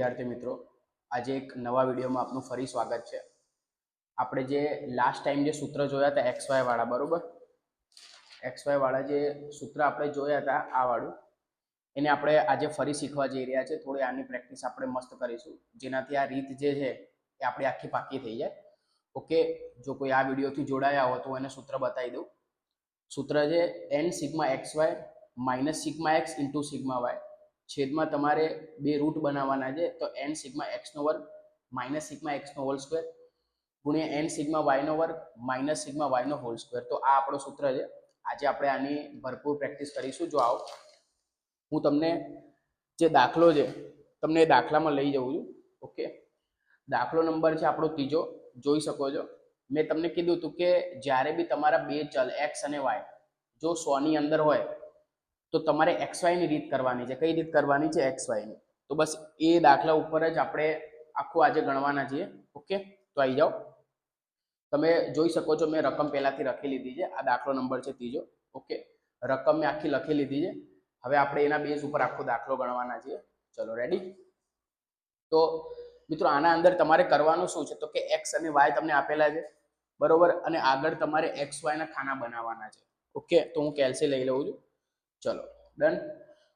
વિદ્યાર્થી મિત્રો, આજે એક નવા વિડીયોમાં આપનું ફરી સ્વાગત છે। આપણે જે લાસ્ટ ટાઈમ જે સૂત્ર જોયા હતા XY વાળા, બરોબર, XY વાળા જે સૂત્ર આપણે જોયા હતા આ વાળું, એને આપણે આજે ફરી શીખવા જઈ રહ્યા છે। થોડી આની પ્રેક્ટિસ આપણે મસ્ત કરીશું, જેનાથી આ રીત જે છે એ આપણી આખી પાકી થઈ જાય। ઓકે, જો કોઈ આ વિડીયોથી જોડાયા હોય તો એને સૂત્ર બતાવી દઉં। સૂત્ર છે n sigma XY minus sigma x into sigma y, છેદમાં તમારે બે રૂટ બનાવવાના છે, તો n સિગ્મા x નો વર્ગ માઇનસ સિગ્મા x નો હોલ સ્ક્વેર ગુણ્યા n સિગ્મા y નો વર્ગ માઇનસ સિગ્મા y નો હોલ સ્ક્વેર। તો આ આપણો સૂત્ર છે। આજે આપણે આની ભરપૂર પ્રેક્ટિસ કરીશું। જો આવો હું તમને જે દાખલો છે તમને એ દાખલામાં લઈ જઉં છું। ઓકે, દાખલો નંબર છે આપણો ત્રીજો, જોઈ શકો છો। મેં તમને કીધું હતું કે જ્યારે બી તમારા બે ચલ x અને y જો 100 ની અંદર હોય તો તમારે XY ની રીત કરવાની છે। કઈ રીત કરવાની છે? XY ની। તો બસ એ દાખલા ઉપર જ આપણે આખું આજે ગણવાના છીએ। ઓકે, તો આવી જાઓ। તમે જોઈ શકો છો મેં રકમ પહેલાથી લખી લીધી છે। આ દાખલો નંબર છે ત્રીજો। ઓકે, રકમ મેં આખી લખી લીધી છે। હવે આપણે એના બેઝ ઉપર આખો દાખલો ગણવાના છીએ। ચલો રેડી? તો મિત્રો આના અંદર તમારે કરવાનું શું છે, તો કે x અને y તમને આપેલા છે, બરોબર, અને આગળ તમારે XY ના ખાના બનાવવાના છે। ઓકે, તો હું કેલ્સી લઈ લઉં છું। ચલો ડન।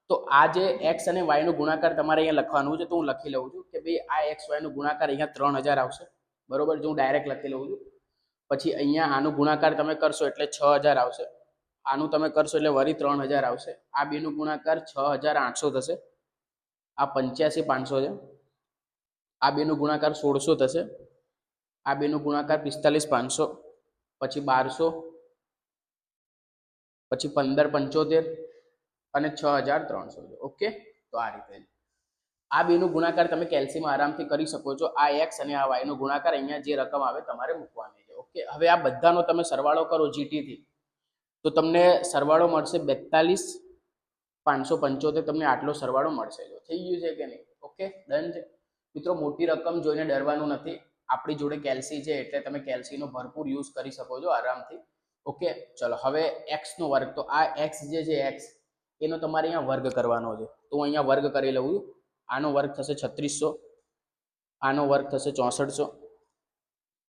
તો આ જે x અને y નો ગુણાકાર તમારે અહીંયા લખવાનું છે, તો હું લખી લઉં છું કે ભાઈ આ xy નો ગુણાકાર અહીંયા 3000 આવશે, બરોબર, જો હું ડાયરેક્ટ લખી લઉં છું। પછી અહીંયા આનો ગુણાકાર તમે કરશો એટલે 6000 આવશે, આનું તમે કરશો એટલે વળી 3000 આવશે, આ બેનો ગુણાકાર 6800 થશે, આ 85500 છે, આ બેનો ગુણાકાર 1600 થશે, આ બેનો ગુણાકાર 45500, પછી 1200, પછી 1575 અને 6300 છે। ઓકે, તો આ રીતે આ બેનો ગુણાકાર તમે કેલ્સીમાં આરામથી કરી શકો છો। આ x અને આ y નો ગુણાકાર અહીંયા જે રકમ આવે તમારે મૂકવાની છે। ઓકે, હવે આ બધાનો તમે સરવાળો કરો GT થી, તો તમને સરવાળો મળશે 42575, તમને આટલો સરવાળો મળશે। જો થઈ ગયું છે કે નહીં? ઓકે, ડન છે મિત્રો। મોટી રકમ જોઈને ડરવાનું નથી, આપણી જોડે કેલ્સી છે એટલે તમે કેલ્સીનો ભરપૂર યુઝ કરી શકો છો આરામથી। ઓકે, ચલો હવે x નો વર્ગ, તો આ x જે છે x એનો તમારે અહીંયા વર્ગ કરવાનો છે, તો હું અહીંયા વર્ગ કરી લઉં છું। આનો વર્ગ થશે 3600, આનો વર્ગ થશે 6400,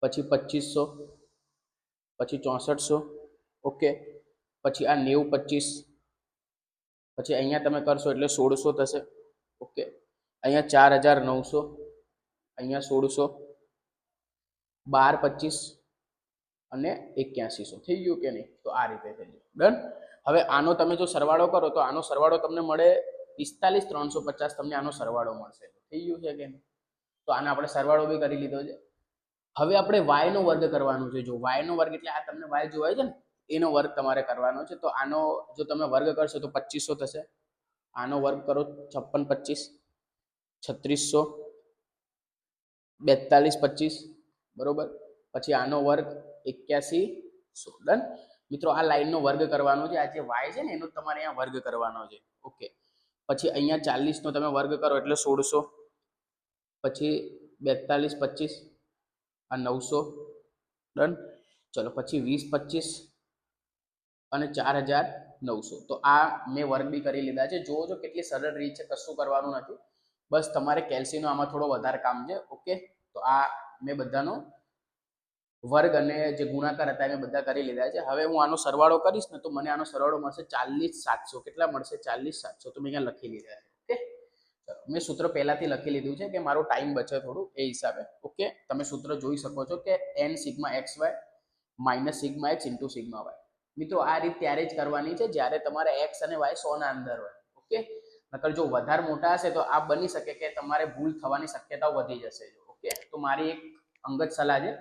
પછી 2500, પછી 6400, ઓકે, પછી આ 90 25, પછી અહીંયા તમે કરશો એટલે 1600 થશે। ઓકે, અહીંયા 4900, અહીંયા 1600, 12 25 અને 8100 થઈ ગયું કે નહીં? તો આ રીતે થઈ ગયું, ડન। હવે આનો તમે જો સરવાળો કરો તો આનો સરવાળો તમને મળે 45350, તમને આનો સરવાળો મળશે। થઈ ગયું છે કે નહીં? તો આનો આપણે સરવાળો બી કરી લીધો છે। હવે આપણે y નો વર્ગ કરવાનો છે। જો y નો વર્ગ એટલે આ તમને y જોવાય છે ને, એનો વર્ગ તમારે કરવાનો છે। તો આનો જો તમે વર્ગ કરશો તો 2500 થશે, આનો વર્ગ કરો 5625, 3600, 4225, બરોબર, પછી આનો વર્ગ 8100, ડન મિત્રો। આ લાઈનનો વર્ગ કરવાનો છે, આ જે y છે ને એનો તમારે અહીંયા વર્ગ કરવાનો છે। ઓકે, પછી અહીંયા 40 નો તમે વર્ગ કરો એટલે 1600, પછી 4225, આ 900, ડન। ચલો પછી 20 25 અને 4900, તો આ મેં વર્ગ બી કરી લીધા છે। જોવો જો કેટલી સરળ રીત છે, કશું કરવાનું નથી, બસ તમારે કેલ્સીનો આમાં થોડો વધારે કામ છે। ઓકે, તો આ મેં બધાનો વર્ગ અને જે ગુણાકાર હતા એ બધા કરી લીધા છે। હવે હું આનો સરવાળો કરીશ ને તો મને આનો સરવાળો મળશે 40700। કેટલા મળશે? 40700, તો મેં અહીંયા લખી લીધા છે। ઓકે, ચલો મેં સૂત્ર પહેલાથી લખી લીધું છે કે મારો ટાઈમ બચે થોડું એ હિસાબે। ઓકે, તમે સૂત્ર જોઈ શકો છો કે n sigma XY minus sigma x into sigma y। મિત્રો આ રીત ત્યારે જ કરવાની છે જ્યારે તમારે x અને y 100 ના અંદર હોય। ઓકે, નકર જો વધારે મોટા હશે તો આ બની શકે કે તમારે ભૂલ થવાની શક્યતાઓ વધી જશે। ઓકે, તો મારી એક અંગત સલાહ છે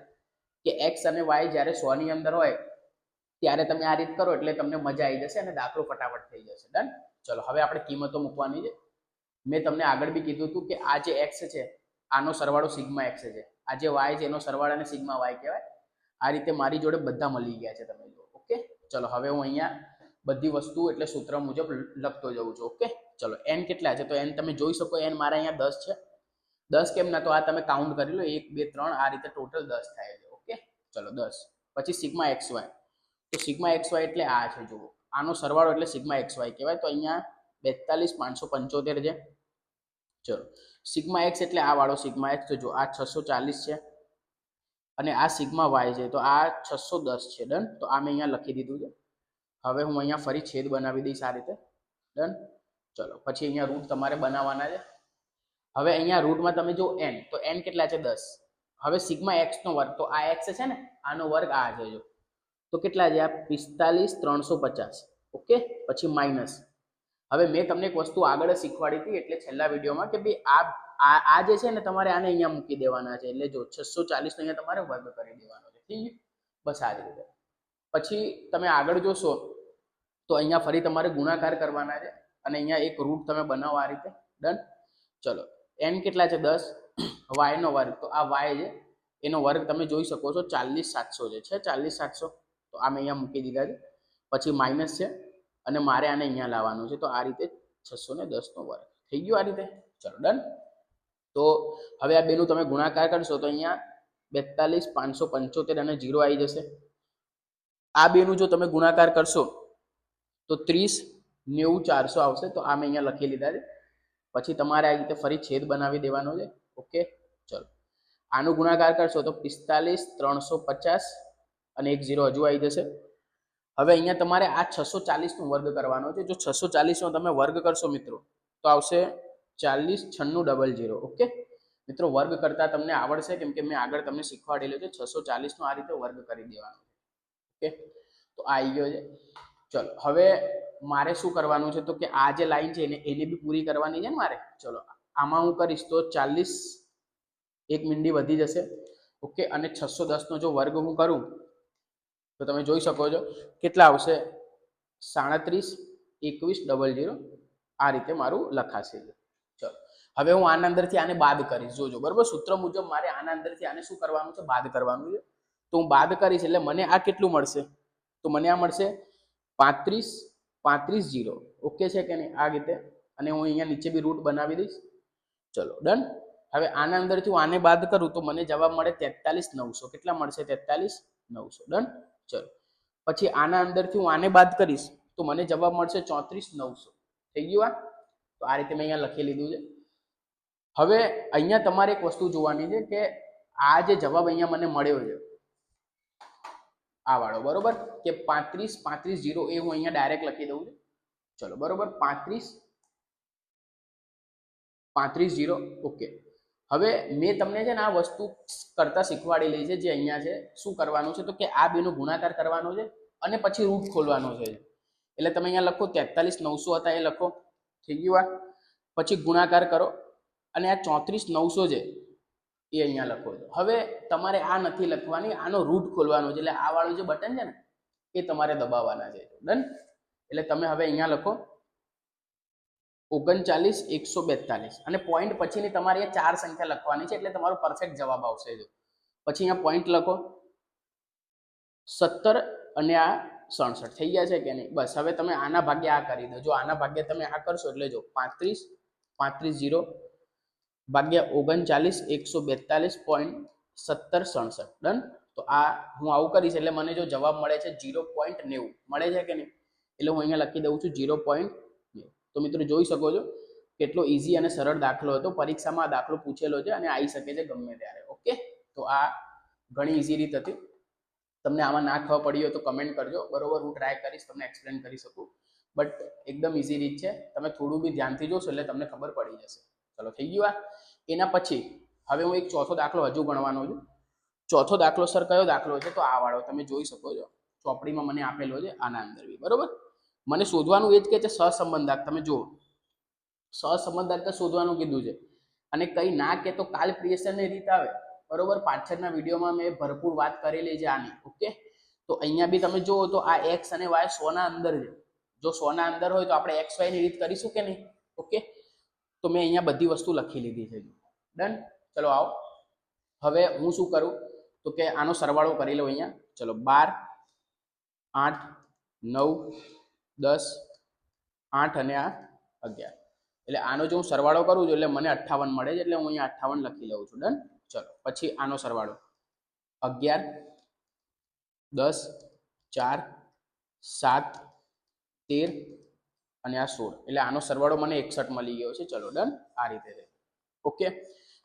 કે x અને y જ્યારે 100 ની અંદર હોય ત્યારે તમે આ રીત કરો એટલે તમને મજા આવી જશે અને દાખલો ફટાફટ થઈ જશે, ડન। ચલો હવે આપણે કિંમતો મૂકવાની છે। મેં તમને આગળ બી કીધું હતું કે આ જે x છે આનો સરવાળો સિગ્મા x છે, આ જે y છે એનો સરવાળાને સિગ્મા y કહેવાય। આ રીતે મારી જોડે બધા મળી ગયા છે, તમે જુઓ। ઓકે, ચલો હવે હું અહીંયા બધી વસ્તુ એટલે સૂત્ર મુજબ લખતો જઉં છું। ઓકે, ચલો n કેટલા છે તો n તમે જોઈ શકો, n મારા અહીંયા 10 છે। 10 કેમ ના, તો આ તમે કાઉન્ટ કરી લો, 1 2 3 આ રીતે ટોટલ 10 થાય છે। ઓકે, ચલો 10, પછી સિગ્મા xy, તો સિગ્મા xy એટલે આ છે, જુઓ આનો સરવાળો એટલે સિગ્મા xy કહેવાય। તો અહીંયા 42575 છે, ચલો સિગ્મા એક્સ એટલે આ વાળો સિગ્મા એક્સ, તો જો આ 640 છે અને આ સિગ્મા વાય છે, તો આ 610 છે. ડન. તો આ મેં અહીંયા લખી દીધું છે. હવે હું અહીંયા ફરી છેદ બનાવી દઈશ આ રીતે. ડન. ચલો પછી અહીંયા રૂટ તમારે બનાવવાના છે. હવે અહીંયા રૂટમાં તમે જો n, તો n કેટલા છે 10. હવે સિગ્મા એક્સ નો વર્ગ, તો આ એક્સ છે ને, આનો વર્ગ આ છે, જો તો કેટલા છે આ 45350. ઓકે, પછી માઇનસ. હવે મેં તમને એક વસ્તુ આગળ શીખવાડી હતી એટલે છેલ્લા વિડીયોમાં કે ભાઈ આ જે છે ને તમારે આને અહીંયા મૂકી દેવાના છે. એટલે જો 640 નો અહીંયા તમારે વર્ગ કરી દેવાનો છે. ઠીક છે, બસ આ જ રીતે. પછી તમે આગળ જોશો તો અહીંયા ફરી તમારે ગુણાકાર કરવાના છે અને અહીંયા એક રૂટ તમે બનાવો આ રીતે. ડન. ચલો n કેટલા છે 10, y નો વર્ગ, તો આ y છે એનો વર્ગ તમે જોઈ શકો છો 40700 છે 40700. તો આ મેં અહીંયા મૂકી દીધા છે. પછી માઇનસ છે અને મારે આને અહીંયા લાવવાનું છે, તો આ રીતે 610 નો વર્ગ થઈ ગયો આ રીતે. ચલો ડન. તો હવે આ બેનું તમે ગુણાકાર કરશો તો અહીંયા 42575 અને 0 આવી જશે. આ બેનું જો તમે ગુણાકાર કરશો તો 30 90 400 આવશે. તો આ મેં અહીંયા લખી લીધા છે. પછી તમારે આ રીતે ફરી છેદ બનાવી દેવાનો છે. ઓકે, ચલો આનો ગુણાકાર કરશો તો 45 350 અને 1 0 હજુ આવી જશે. હવે અહીંયા તમારે આ 640 નો વર્ગ કરવાનો છે. જો 640 નો તમે વર્ગ કરશો મિત્રો તો આવશે 40 9600. ઓકે મિત્રો, વર્ગ કરતા તમને આવડશે કેમ કે મેં આગળ તમને શીખવાડેલું છે. 640 નો આ રીતે વર્ગ કરી દેવાનો. ઓકે, તો આ આવી ગયો છે. ચલો હવે મારે શું કરવાનું છે, તો કે આ જે લાઈન છે એને બી પૂરી કરવાની છે ને મારે. ચલો આમાં હું કરીશ તો 40 એક મીંડી વધી જશે. ઓકે, અને 610 નો જો વર્ગ હું કરું તો તમે જોઈ શકો છો કેટલા આવશે 372100. આ રીતે મારું લખાશે. ચલો હવે હું આના અંદરથી આને બાદ કરીશ. જોજો બરોબર, સૂત્ર મુજબ મારે આના અંદરથી આને શું કરવાનું છે, બાદ કરવાનું છે. તો હું બાદ કરીશ એટલે મને આ કેટલું મળશે, તો મને આ મળશે 350. ઓકે છે કે નહીં આ રીતે. અને હું અહીંયા નીચે બી રૂટ બનાવી દઈશ. ચલો ડન. હવે આના અંદરથી હું આને બાદ કરું તો મને જવાબ મળે 43900. કેટલા મળશે 43900. ડન. ચલો પછી આના અંદરથી હું આને બાદ કરીશ તો મને જવાબ મળશે 34900. થઈ ગયું આ. તો આ રીતે મેં અહીંયા લખી લીધું છે. હવે અહીંયા તમારે એક વસ્તુ જોવાની છે કે આ જે જવાબ અહીંયા મને મળ્યો છે આ વાળો, બરોબર, કે 350 એ હું અહીંયા ડાયરેક્ટ લખી દઉં છું. ચલો બરોબર, 35 ઓકે. હવે મેં તમને છે ને આ વસ્તુ કરતા શીખવાડેલી છે જે અહીંયા છે. શું કરવાનું છે તો કે આ બેનો ગુણાકાર કરવાનો છે અને પછી રૂટ ખોલવાનો છે. એટલે તમે અહીંયા લખો 43900 હતા એ લખો. થઈ ગયું આ. પછી ગુણાકાર કરો અને આ 34900 છે એ અહીંયા લખો છો. હવે તમારે આ નથી લખવાની, આનો રૂટ ખોલવાનો છે. એટલે આ વાળું જે બટન છે ને એ તમારે દબાવવાના છે. ડન. એટલે તમે હવે અહીંયા લખો 39142 અને પોઈન્ટ પછીની તમારે 4 સંખ્યા લખવાની છે એટલે તમારો પરફેક્ટ જવાબ આવશે. પછી અહીંયા પોઈન્ટ લખો 17 અને આ 67. થઈ ગયા છે કે નહીં? બસ હવે તમે આના ભાગ્યા આ કરી દો. જો આના ભાગ્યા તમે આ કરશો એટલે જો 35 ભાગ્યા 39142.1767. ડન. તો આ હું આવું કરીશ એટલે મને જો જવાબ મળે છે 0.90 મળે છે કે નહીં, એટલે હું અહીંયા લખી દઉં છું 0.90. તો મિત્રો જોઈ શકો છો કેટલો ઈઝી અને સરળ દાખલો હતો. પરીક્ષામાં આ દાખલો પૂછેલો છે અને આવી શકે છે ગમે ત્યારે. ઓકે, તો આ ઘણી ઈઝી રીત હતી. તમને આમાં ના ખબર પડી હોય તો કમેન્ટ કરજો. બરોબર, હું ટ્રાય કરીશ તમને એક્સપ્લેન કરી શકું. બટ એકદમ ઈઝી રીત છે. તમે થોડું બી ધ્યાનથી જોશો એટલે તમને ખબર પડી જશે. ચલો થઈ ગયું આ. એના પછી હવે હું એક ચોથો દાખલો હજુ ગણવાનો છું. ચોથો દાખલો સર કયો દાખલો છે? તો આ વાળો તમે જોઈ શકો છો ચોપડીમાં મને આપેલો છે આના અંદર બી. બરોબર, મને શોધવાનું એ જ કે છે સહસંબંધાંક. તમે જુઓ સહસંબંધાંક શોધવાનું કીધું છે અને કઈ ના કે તો કાલ ક્રિએશનની રીત આવે. બરોબર, પાછળના વિડીયોમાં મેં ભરપૂર વાત કરેલી છે આની. ઓકે, તો અહીંયા બી તમે જુઓ તો આ x અને y 100 ના અંદર છે. જો 100 ના અંદર હોય તો આપણે x y ની રીત કરીશું કે નહીં? ઓકે, તો મેં અહીંયા બધી વસ્તુ લખી લીધી છે. ડન. ચલો આવો હવે હું શું કરું તો કે આનો સરવાળો કરી લો અહીંયા. ચલો 12 8 9 10 8 અને આ 11. એટલે આનો જો હું સરવાળો કરું છું એટલે મને 58 મળે છે. એટલે હું અહીંયા 58 લખી લઉં છું. ડન. ચલો પછી આનો સરવાળો 11 10 4 7 13 અને આ 16. એટલે આનો સરવાળો મને 61 મળી ગયો છે. ચલો ડન. આ રીતે છે. ઓકે,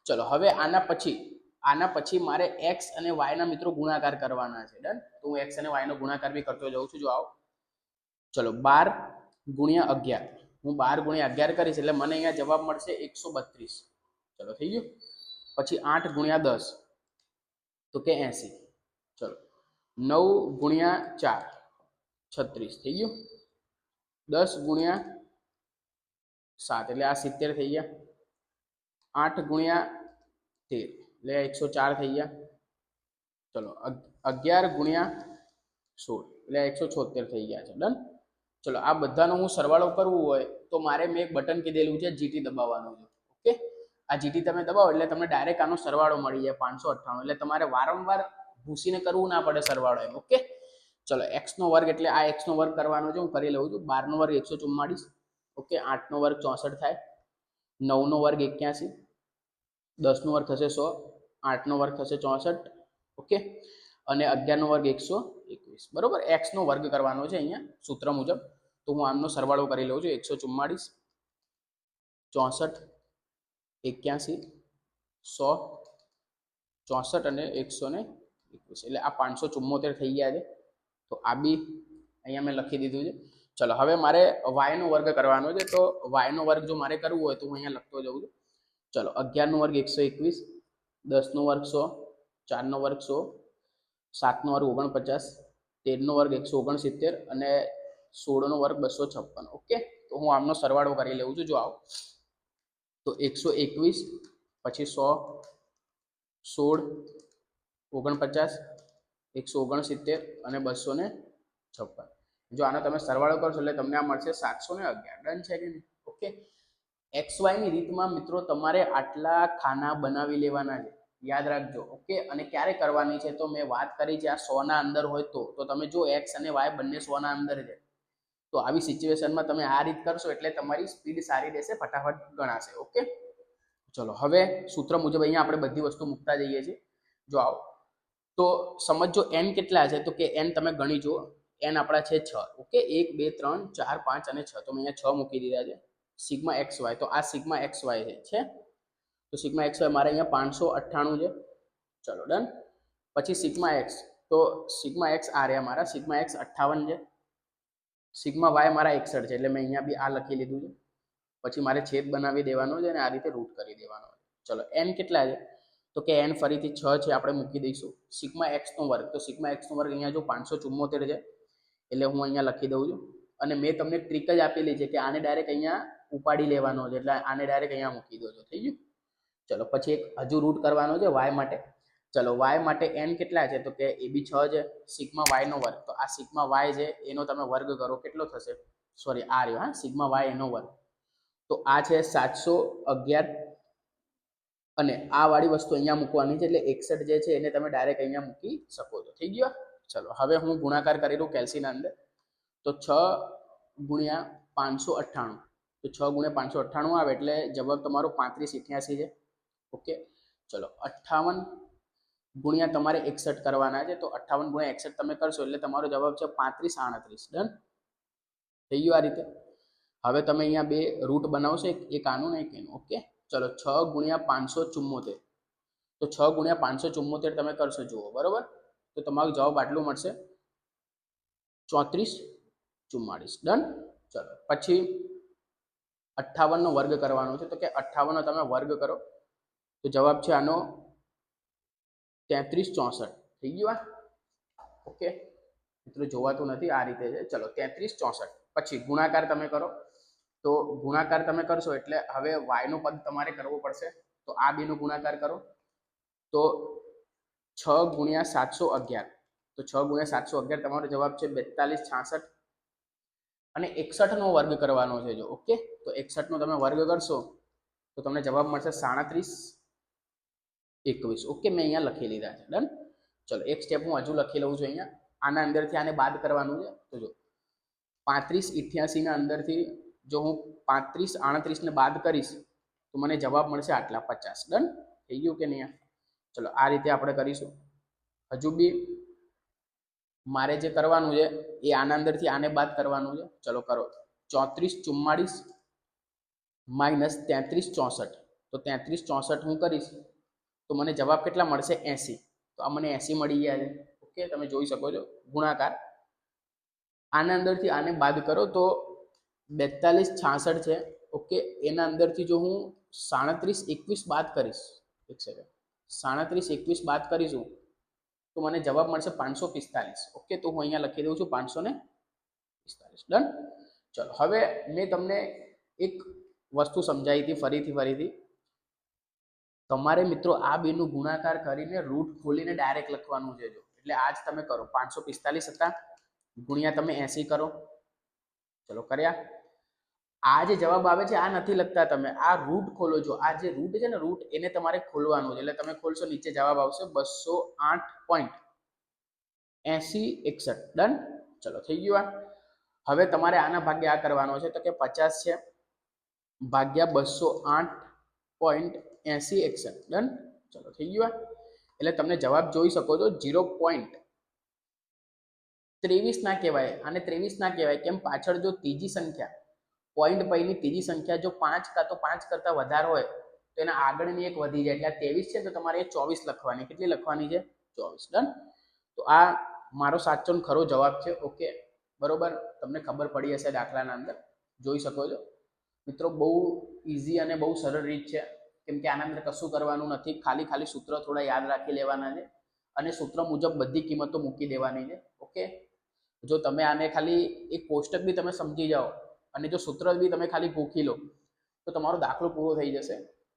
ચલો હવે આના પછી મારે એક્સ અને વાયના મિત્રો ગુણાકાર કરવાના છે. ડન. તો હું એક્સ અને વાયનો ગુણાકાર બી કરતો જઉં છું. જો આવો, ચલો 12 × 11, હું 12 × 11 કરીશ એટલે મને અહીંયા જવાબ મળશે 132. ચલો થઈ ગયું. પછી 8 × 10 તો કે 80. ચલો 9 × 4 36 થઈ ગયું. 10 × 7 એટલે આ 70 થઈ ગયા. 8 × 13 એટલે 104 થઈ ગયા. ચલો 11 × 16 એટલે 176 થઈ ગયા છે. ડન. ચલો આ બધાનો હું સરવાળો કરવું હોય તો મારે મેં એક બટન કીધેલું છે જીટી દબાવવાનું છે. ઓકે, આ જીટી તમે દબાવો એટલે તમને ડાયરેક્ટ આનો સરવાળો મળી જાય 598. એટલે તમારે વારંવાર ભૂસીને કરવું ના પડે સરવાળો એમ. ઓકે, ચલો x નો વર્ગ એટલે આ x નો વર્ગ કરવાનો છે. હું કરી લઉં છું. 12 નો વર્ગ 144. ઓકે, 8 નો વર્ગ 64 થાય. 9 નો વર્ગ 81. 10 નો વર્ગ થશે 100. 8 નો વર્ગ થશે 64. ઓકે, અને 11 નો વર્ગ 121. બરોબર. x નો વર્ગ કરવાનો છે અહીંયા સૂત્ર મુજબ. તો હું આમનો સરવાળો કરી લઉં છું. 144 64 81 100 64 અને 121 એટલે આ 574 થઈ ગયા છે. તો આ બી અહીંયા મેં લખી દીધું છે. ચલો હવે મારે y નો વર્ગ કરવાનો છે. તો y નો વર્ગ જો મારે કરવું હોય તો હું અહીંયા લખતો જાઉં છું. ચલો 11 નો વર્ગ 121, 10 નો વર્ગ 100, 4 નો વર્ગ 100, 7 નો વર્ગ 49, 13 નો વર્ગ 169 અને 16 નો વર્ગ 256. ઓકે, તો હું આમનો સરવાળો કરી લઉં છું. જો આવો, તો 121 પછી 100 16 49 169 અને 256. જો આનો તમે સરવાળો કરશો એટલે તમને આ મળશે 711. ડન છે કે નહીં? ઓકે, XY ની રીતમાં મિત્રો તમારે આટલા ખાના બનાવી લેવાના છે. યાદ રાખજો. ઓકે, અને ક્યારે કરવાની છે તો મેં વાત કરી છે આ 100 ના અંદર હોય તો તમે જો x અને y બંને 100 ના અંદર છે તો આવી સિચ્યુએશનમાં તમે આ રીત કરશો એટલે તમારી સ્પીડ સારી રહેશે, ફટાફટ ગણાશે. ઓકે, ચલો હવે સૂત્ર મુજબ અહીંયા આપણે બધી વસ્તુ મૂકતા જઈએ છીએ. જો આવો, તો સમજો n કેટલા છે તો કે n તમે ગણી જુઓ. n આપણા છે 6. ઓકે, 1 2 3 4 5 અને 6. તો મેં અહીંયા 6 મૂકી દીધા છે. સિગ્મા xy, તો આ સિગ્મા xy છે. તો સિગ્મા xy મારે અહીંયા 598 છે. ચલો ડન. પછી સિગ્મા x, તો સિગ્મા x આ રહ્યા મારા. સિગ્મા x 58 છે. સિગ્મા y મારા 61 છે એટલે મેં અહીંયા બી આ લખી લીધું છે. પછી મારે છેદ બનાવી દેવાનો છે અને આ રીતે રૂટ કરી દેવાનો છે. ચલો n કેટલા છે તો કે n ફરીથી 6 છે, આપણે મૂકી દઈશું. સિગ્મા x નો વર્ગ, તો સિગ્મા x નો વર્ગ અહીંયા જો 574 છે એટલે હું અહીંયા લખી દઉં છું. અને મેં તમને ટ્રીક જ આપેલી છે કે આને ડાયરેક્ટ અહીંયા ઉપાડી લેવાનો છે એટલે આને ડાયરેક્ટ અહીંયા મૂકી દો છો. થઈ ગયું. ચલો પછી એક હજુ રૂટ કરવાનો છે y માટે. ચલો y માટે n કેટલા છે તો કે એ બી 6 છે. સિગ્મા y નો વર્ગ, તો આ સિગ્મા y છે એનો તમે વર્ગ કરો, કેટલો થશે? સોરી, આ રહ્યો હા, સિગ્મા y એનો વર્ગ. તો આ છે 711 અને આ વાળી વસ્તુ અહીંયા મૂકવાની છે એટલે 61 જે છે એને તમે ડાયરેક્ટ અહીંયા મૂકી શકો છો. થઈ ગયો. ચલો હવે હું ગુણાકાર કરી દઉં કેલ્સીના અંદર. તો 6 × 598, તો 6 × 598 આવે એટલે જવાબ તમારો 3588 છે. ઓકે, ચલો 58 ગુણ્યા તમારે 61 કરવાના છે. તો 58 × 61 તમે કરશો એટલે તમારો જવાબ છે 3538. ડન થઈ ગયું આ રીતે. હવે તમે અહીંયા બે રૂટ બનાવશો, એક આનું ને એક એનું. ઓકે, ચલો 6 × 574, તો 6 × 574 તમે કરશો જુઓ. બરોબર, તો તમારો જવાબ આટલું મળશે 3444. ડન. ચલો પછી 58 નો વર્ગ કરવાનો છે. તો કે 58 નો તમે વર્ગ કરો તો જવાબ છે આનો 3364. થઈ ગયું. ઓકે મિત્રો, જોવાતું નથી, આ રીતે છે. ચલો 3364. પછી ગુણાકાર તમે કરો, તો ગુણાકાર તમે કરશો એટલે હવે y નો પદ તમારે કરવો પડશે. તો આ બે નો ગુણાકાર કરો તો 6 × 711, તો 6 × 711 તમારો જવાબ છે 4266. અને 61 નો વર્ગ કરવાનો છે જો. ઓકે, તો 61 નો તમે વર્ગ કરશો તો તમને જવાબ મળશે 3721. ઓકે, મેં અહીંયા લખી લીધા છે. ડન. ચલો એક સ્ટેપ હું હજુ લખી લઉં છું અહીંયા. આના અંદરથી આને બાદ કરવાનું છે. તો જો 3588 ના અંદરથી જો હું 3538 ને બાદ કરીશ તો મને જવાબ મળશે આટલા 50. ડન થઈ ગયું કે નહીં? ચલો આ રીતે આપણે કરીશું. હજુ બી મારે જે કરવાનું છે એ આના અંદરથી આને બાદ કરવાનું છે. ચલો કરો. 3444 - 3364. તો 33 64 હું કરીશ તો મને જવાબ કેટલા મળશે 80. તો આ મને 80 મળી ગયા છે. ઓકે, તમે જોઈ શકો છો ગુણાકાર. આના અંદરથી આને બાદ કરો તો 42 66 છે. ઓકે, એના અંદરથી જો હું 37 21 બાદ કરીશ, એક સેકન્ડ, 37 21 બાદ કરીશું તો મને જવાબ મળશે 545. ઓકે, તો હું અહીંયા લખી દઉં છું 545. ડન. ચલો, હવે મેં તમને એક વસ્તુ સમજાવી હતી ફરીથી. તમારે મિત્રો આ બેનું ગુણાકાર કરીને રૂટ ખોલીને ડાયરેક્ટ લખવાનું છે. જો એટલે આજ તમે કરો. 545 હતા ગુણ્યા તમે 80 કરો. ચલો કર્યા. આ જે જવાબ આવે છે આ નથી લખતા તમે, આ રૂટ ખોલો છો. આ જે રૂટ છે ને, રૂટ એને તમારે ખોલવાનું છે. એટલે તમે ખોલશો, નીચે જવાબ આવશે 208.8061. ડન. ચલો થઈ ગયું. હવે તમારે આના ભાગ્યા આ કરવાનો છે, તો કે 50 છે ભાગ્યા 208.8061. ડન. ચલો થઈ ગયું. એટલે તમને જવાબ જોઈ શકો છો 0.23 ના કહેવાય. આને 23 ના કહેવાય. કેમ? પાછળ જો ત્રીજી સંખ્યા, પોઈન્ટ પૈની ત્રીજી સંખ્યા જો 5 કાં તો 5 કરતા વધારે હોય તો એના આગળની એક વધી જાય. એટલે 23 છે તો તમારે 24 લખવાની. કેટલી લખવાની છે? 24. ડન. તો આ મારો સાચો ને ખરો જવાબ છે. ઓકે, બરોબર. તમને ખબર પડી હશે દાખલાના અંદર, જોઈ શકો છો મિત્રો. બહુ ઇઝી અને બહુ સરળ રીત છે. કેમ કે આના અંદર કશું કરવાનું નથી, ખાલી સૂત્ર થોડા યાદ રાખી લેવાના છે અને સૂત્ર મુજબ બધી કિંમતો મૂકી દેવાની છે. ઓકે, જો તમે આને ખાલી એક કોષ્ટક બી તમે સમજી જાઓ અને જો સૂત્ર બી તમે ખાલી ગોખી લો તો તમારો દાખલો પૂરો થઈ જશે.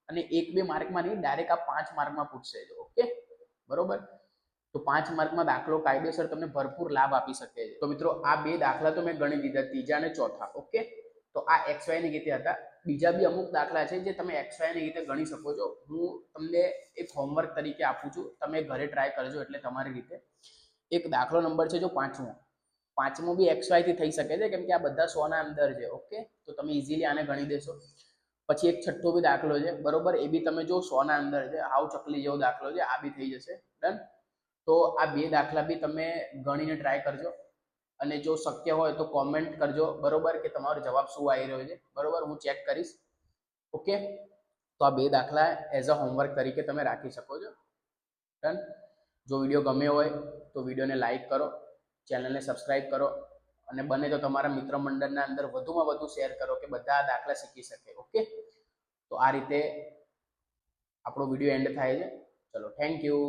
અને 1-2 માર્કમાં નહીં, ડાયરેક્ટ આ 5 માર્કમાં પૂછશે. ઓકે, બરોબર. તો 5 માર્કમાં દાખલો કાયદેસર તમને ભરપૂર લાભ આપી શકે છે. તો મિત્રો આ 2 દાખલા તો મેં ગણી દીધા, ત્રીજા અને ચોથા. ઓકે, તો આ XY ની રીતે હતા. બીજા બી અમુક દાખલા છે જે તમે XY ની રીતે ગણી શકો છો. હું તમને એક હોમવર્ક તરીકે આપું છું, તમે ઘરે ટ્રાય કરજો. એટલે તમારી રીતે એક દાખલો નંબર છે જો પાંચમો બી XY થી થઈ શકે છે, કેમ કે આ બધા 100 ના અંદર છે. ઓકે, તો તમે ઇઝીલી આને ગણી દેશો. પછી એક છઠ્ઠો બી દાખલો છે, બરોબર. એ બી તમે જો 100 ના અંદર છે, હાવ ચકલી જેવો દાખલો છે. આ બી થઈ જશે. ડન. તો આ 2 દાખલા બી તમે ગણીને ટ્રાય કરજો અને જો શક્ય હોય તો કોમેન્ટ કરજો, બરોબર, કે તમારો જવાબ શું આવી રહ્યો છે. બરોબર, હું ચેક કરીશ. ઓકે, તો આ 2 દાખલા એઝ અ હોમવર્ક તરીકે તમે રાખી શકો છો. ડન. જો વિડીયો ગમ્યો હોય તો વિડીયોને લાઈક કરો, ચેનલને સબસ્ક્રાઈબ કરો અને બને તો તમારા મિત્ર મંડળના અંદર વધુમાં વધુ શેર કરો કે બધા દાખલા શીખી શકે. ઓકે, તો આ રીતે આપણો વિડીયો એન્ડ થાય છે. ચલો, થેન્ક યુ.